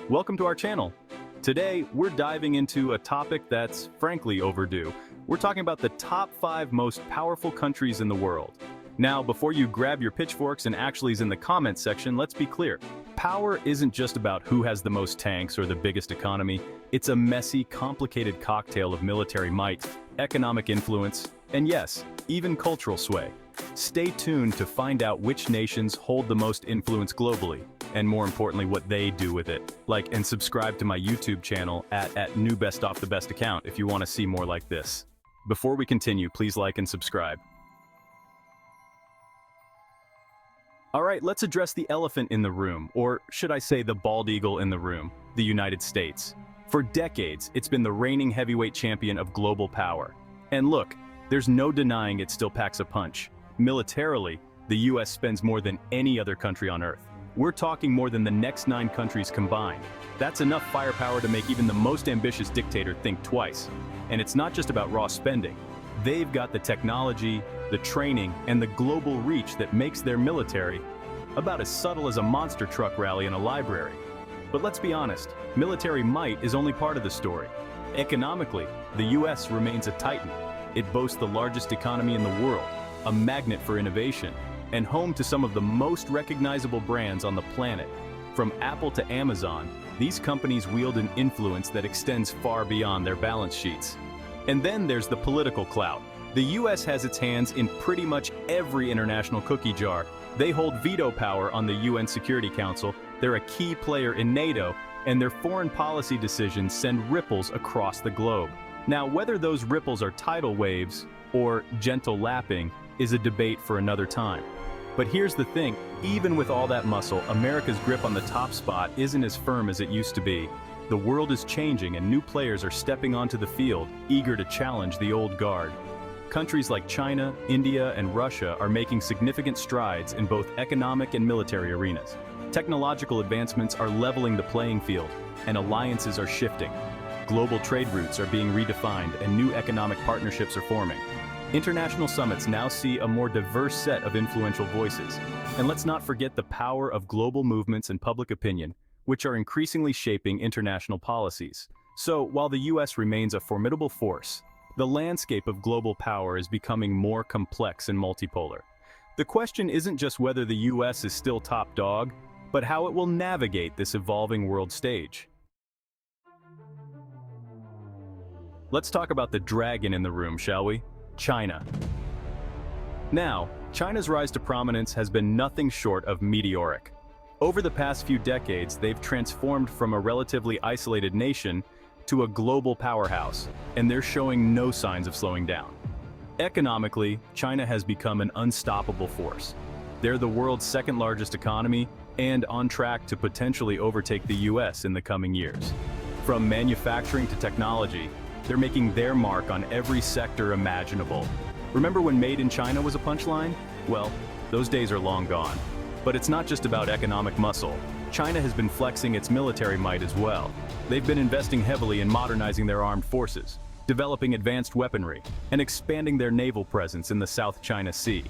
welcome to our channel. Today, we're diving into a topic that's frankly overdue. We're talking about the top 5 most powerful countries in the world. Now, before you grab your pitchforks and actuallys in the comments section, let's be clear. Power isn't just about who has the most tanks or the biggest economy. It's a messy, complicated cocktail of military might, economic influence, and yes, even cultural sway. Stay tuned to find out which nations hold the most influence globally, and more importantly, what they do with it. Like and subscribe to my YouTube channel at New Best Off the Best account if you want to see more like this. Before we continue, please like and subscribe. Alright, let's address the elephant in the room, or should I say the bald eagle in the room, the United States. For decades, it's been the reigning heavyweight champion of global power. And look, there's no denying it still packs a punch. Militarily, the US spends more than any other country on Earth. We're talking more than the next 9 countries combined. That's enough firepower to make even the most ambitious dictator think twice. And it's not just about raw spending. They've got the technology, the training, and the global reach that makes their military about as subtle as a monster truck rally in a library. But let's be honest, military might is only part of the story. Economically, the US remains a titan. It boasts the largest economy in the world, a magnet for innovation, and home to some of the most recognizable brands on the planet. From Apple to Amazon, these companies wield an influence that extends far beyond their balance sheets. And then there's the political clout. The US has its hands in pretty much every international cookie jar. They hold veto power on the UN Security Council, they're a key player in NATO, and their foreign policy decisions send ripples across the globe. Now, whether those ripples are tidal waves or gentle lapping is a debate for another time. But here's the thing, even with all that muscle, America's grip on the top spot isn't as firm as it used to be. The world is changing and new players are stepping onto the field, eager to challenge the old guard. Countries like China, India, and Russia are making significant strides in both economic and military arenas. Technological advancements are leveling the playing field, and alliances are shifting. Global trade routes are being redefined and new economic partnerships are forming. International summits now see a more diverse set of influential voices. And let's not forget the power of global movements and public opinion, which are increasingly shaping international policies. So, while the US remains a formidable force, the landscape of global power is becoming more complex and multipolar. The question isn't just whether the US is still top dog, but how it will navigate this evolving world stage. Let's talk about the dragon in the room, shall we? China. Now, China's rise to prominence has been nothing short of meteoric. Over the past few decades, they've transformed from a relatively isolated nation to a global powerhouse, and they're showing no signs of slowing down. Economically, China has become an unstoppable force. They're the world's second largest economy and on track to potentially overtake the US in the coming years. From manufacturing to technology, they're making their mark on every sector imaginable. Remember when Made in China was a punchline? Well, those days are long gone. But it's not just about economic muscle. China has been flexing its military might as well. They've been investing heavily in modernizing their armed forces, developing advanced weaponry, and expanding their naval presence in the South China Sea.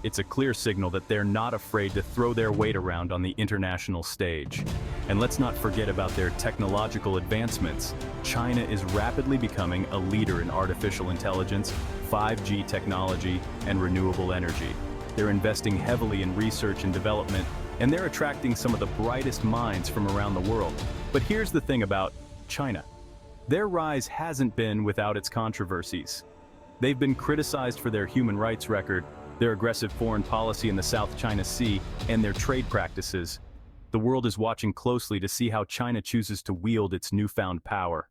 It's a clear signal that they're not afraid to throw their weight around on the international stage. And let's not forget about their technological advancements. China is rapidly becoming a leader in artificial intelligence, 5G technology, and renewable energy. They're investing heavily in research and development, and they're attracting some of the brightest minds from around the world. But here's the thing about China. Their rise hasn't been without its controversies. They've been criticized for their human rights record, their aggressive foreign policy in the South China Sea, and their trade practices. The world is watching closely to see how China chooses to wield its newfound power.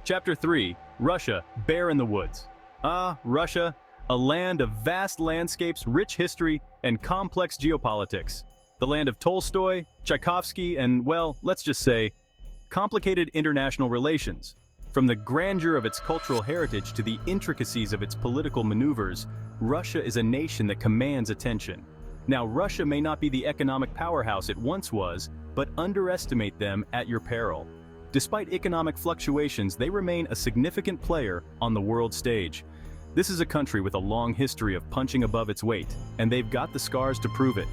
Chapter 3. Russia, Bear in the Woods. Russia, a land of vast landscapes, rich history, and complex geopolitics. The land of Tolstoy, Tchaikovsky, and, well, let's just say, complicated international relations. From the grandeur of its cultural heritage to the intricacies of its political maneuvers, Russia is a nation that commands attention. Now, Russia may not be the economic powerhouse it once was, but underestimate them at your peril. Despite economic fluctuations, they remain a significant player on the world stage. This is a country with a long history of punching above its weight, and they've got the scars to prove it.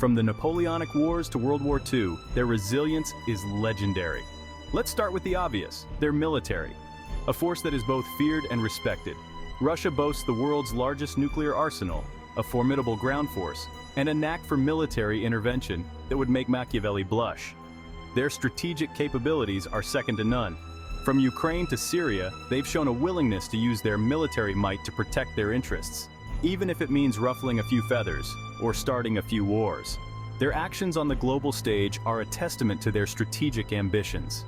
From the Napoleonic Wars to World War II, their resilience is legendary. Let's start with the obvious, their military. A force that is both feared and respected. Russia boasts the world's largest nuclear arsenal, a formidable ground force, and a knack for military intervention that would make Machiavelli blush. Their strategic capabilities are second to none. From Ukraine to Syria, they've shown a willingness to use their military might to protect their interests, even if it means ruffling a few feathers or starting a few wars. Their actions on the global stage are a testament to their strategic ambitions.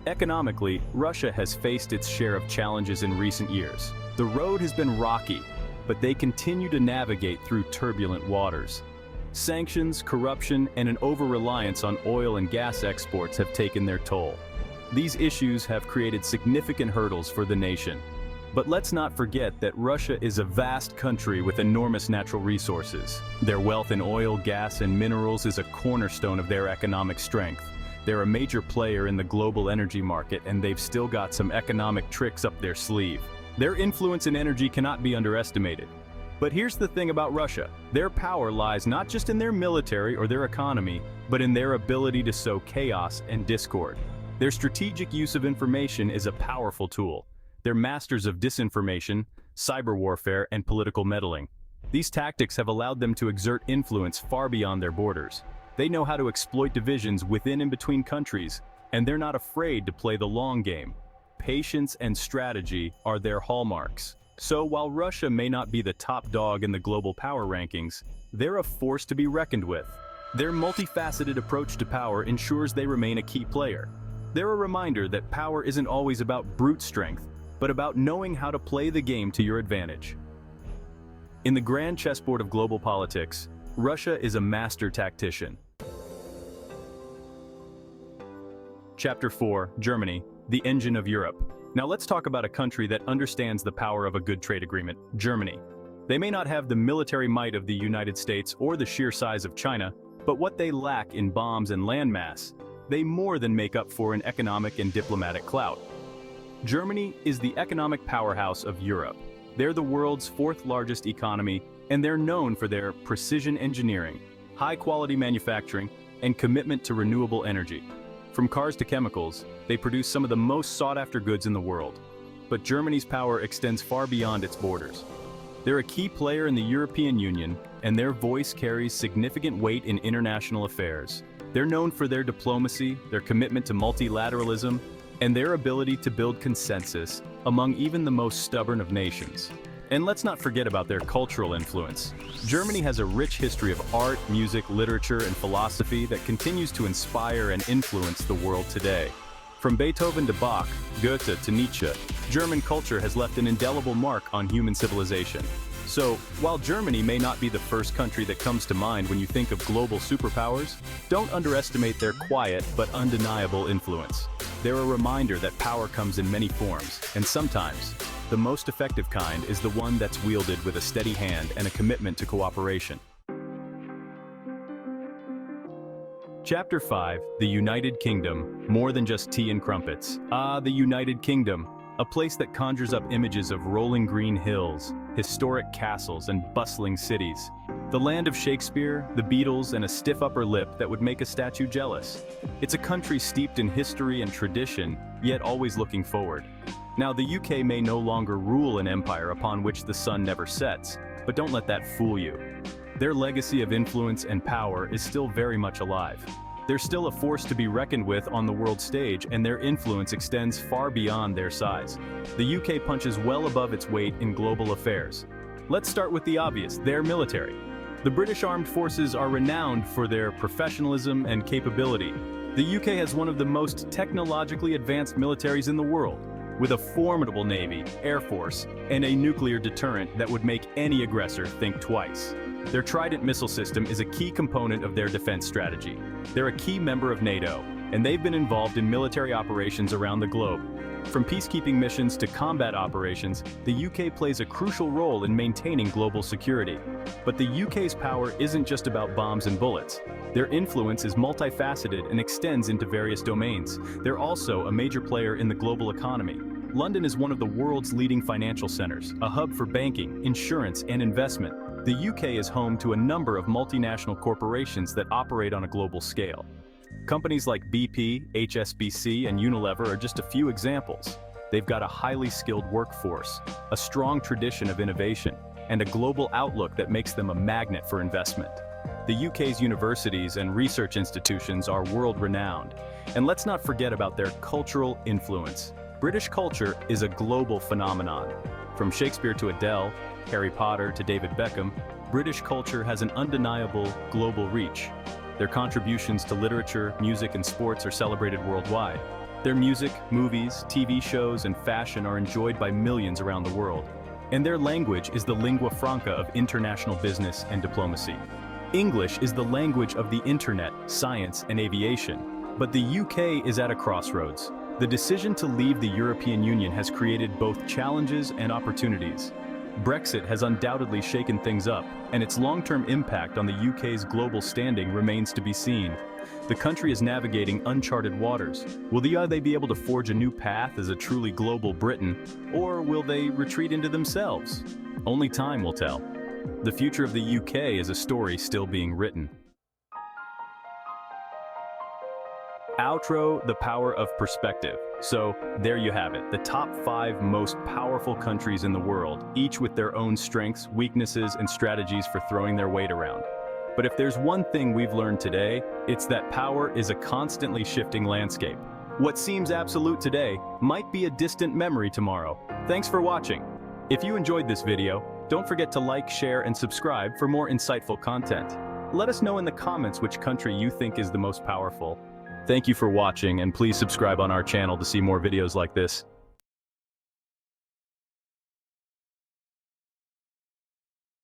Economically, Russia has faced its share of challenges in recent years. The road has been rocky, but they continue to navigate through turbulent waters. Sanctions, corruption, and an over-reliance on oil and gas exports have taken their toll. These issues have created significant hurdles for the nation. But let's not forget that Russia is a vast country with enormous natural resources. Their wealth in oil, gas, and minerals is a cornerstone of their economic strength. They're a major player in the global energy market, and they've still got some economic tricks up their sleeve. Their influence in energy cannot be underestimated. But here's the thing about Russia. Their power lies not just in their military or their economy, but in their ability to sow chaos and discord. Their strategic use of information is a powerful tool. They're masters of disinformation, cyber warfare, and political meddling. These tactics have allowed them to exert influence far beyond their borders. They know how to exploit divisions within and between countries, and they're not afraid to play the long game. Patience and strategy are their hallmarks. So while Russia may not be the top dog in the global power rankings, they're a force to be reckoned with. Their multifaceted approach to power ensures they remain a key player. They're a reminder that power isn't always about brute strength, but about knowing how to play the game to your advantage. In the grand chessboard of global politics, Russia is a master tactician. Chapter 4, Germany, the engine of Europe. Now let's talk about a country that understands the power of a good trade agreement, Germany. They may not have the military might of the United States or the sheer size of China, but what they lack in bombs and landmass, they more than make up for in economic and diplomatic clout. Germany is the economic powerhouse of Europe. They're the world's fourth largest economy, and they're known for their precision engineering, high-quality manufacturing, and commitment to renewable energy. From cars to chemicals, they produce some of the most sought-after goods in the world. But Germany's power extends far beyond its borders. They're a key player in the European Union, and their voice carries significant weight in international affairs. They're known for their diplomacy, their commitment to multilateralism, and their ability to build consensus among even the most stubborn of nations. And let's not forget about their cultural influence. Germany has a rich history of art, music, literature, and philosophy that continues to inspire and influence the world today. From Beethoven to Bach, Goethe to Nietzsche, German culture has left an indelible mark on human civilization. So, while Germany may not be the first country that comes to mind when you think of global superpowers, don't underestimate their quiet but undeniable influence. They're a reminder that power comes in many forms, and sometimes, the most effective kind is the one that's wielded with a steady hand and a commitment to cooperation. Chapter 5, The United Kingdom, more than just tea and crumpets. Ah, the United Kingdom, a place that conjures up images of rolling green hills, historic castles, and bustling cities. The land of Shakespeare, the Beatles, and a stiff upper lip that would make a statue jealous. It's a country steeped in history and tradition, yet always looking forward. Now, the UK may no longer rule an empire upon which the sun never sets, but don't let that fool you. Their legacy of influence and power is still very much alive. They're still a force to be reckoned with on the world stage, and their influence extends far beyond their size. The UK punches well above its weight in global affairs. Let's start with the obvious, their military. The British Armed Forces are renowned for their professionalism and capability. The UK has one of the most technologically advanced militaries in the world, with a formidable navy, air force, and a nuclear deterrent that would make any aggressor think twice. Their Trident missile system is a key component of their defense strategy. They're a key member of NATO, and they've been involved in military operations around the globe. From peacekeeping missions to combat operations, the UK plays a crucial role in maintaining global security. But the UK's power isn't just about bombs and bullets. Their influence is multifaceted and extends into various domains. They're also a major player in the global economy. London is one of the world's leading financial centers, a hub for banking, insurance, and investment. The UK is home to a number of multinational corporations that operate on a global scale. Companies like BP, HSBC, and Unilever are just a few examples. They've got a highly skilled workforce, a strong tradition of innovation, and a global outlook that makes them a magnet for investment. The UK's universities and research institutions are world-renowned. And let's not forget about their cultural influence. British culture is a global phenomenon. From Shakespeare to Adele, Harry Potter to David Beckham, British culture has an undeniable global reach. Their contributions to literature, music, and sports are celebrated worldwide. Their music, movies, TV shows, and fashion are enjoyed by millions around the world. And their language is the lingua franca of international business and diplomacy. English is the language of the internet, science, and aviation. But the UK is at a crossroads. The decision to leave the European Union has created both challenges and opportunities. Brexit has undoubtedly shaken things up, and its long-term impact on the UK's global standing remains to be seen. The country is navigating uncharted waters. Will they be able to forge a new path as a truly global Britain, or will they retreat into themselves? Only time will tell. The future of the UK is a story still being written. Outro: the power of perspective. So, there you have it, the top 5 most powerful countries in the world, each with their own strengths, weaknesses, and strategies for throwing their weight around. But if there's one thing we've learned today, it's that power is a constantly shifting landscape. What seems absolute today might be a distant memory tomorrow. Thanks for watching. If you enjoyed this video, don't forget to like, share, and subscribe for more insightful content. Let us know in the comments which country you think is the most powerful. Thank you for watching, and please subscribe on our channel to see more videos like this.